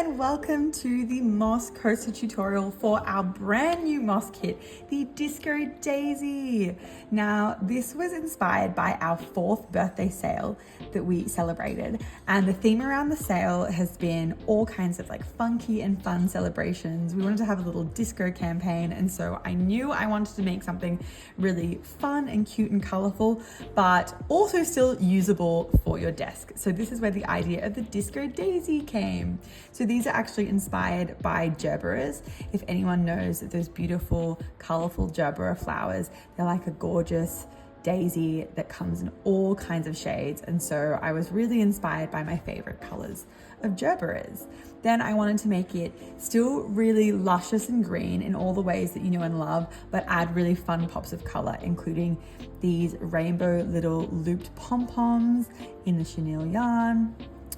and welcome to the Moss Coaster tutorial for our brand new moss kit, the Disco Daisy. Now, this was inspired by our 4th birthday sale that we celebrated, and the theme around the sale has been all kinds of like funky and fun celebrations. We wanted to have a little disco campaign, and so I knew I wanted to make something really fun and cute and colorful, but also still usable for your desk. So this is where the idea of the Disco Daisy came. So these are actually inspired by gerberas. If anyone knows those beautiful, colorful gerbera flowers, they're like a gorgeous daisy that comes in all kinds of shades. And so I was really inspired by my favorite colors of gerberas. Then I wanted to make it still really luscious and green in all the ways that you know and love, but add really fun pops of color, including these rainbow little looped pom-poms in the chenille yarn.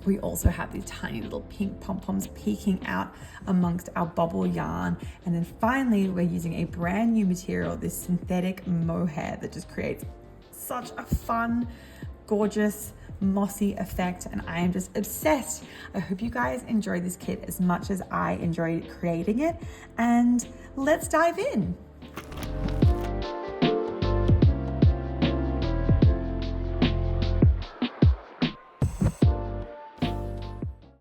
We also have these tiny little pink pom-poms peeking out amongst our bobble yarn. And then finally, we're using a brand new material, this synthetic mohair that just creates such a fun, gorgeous, mossy effect. And I am just obsessed. I hope you guys enjoy this kit as much as I enjoyed creating it. And let's dive in.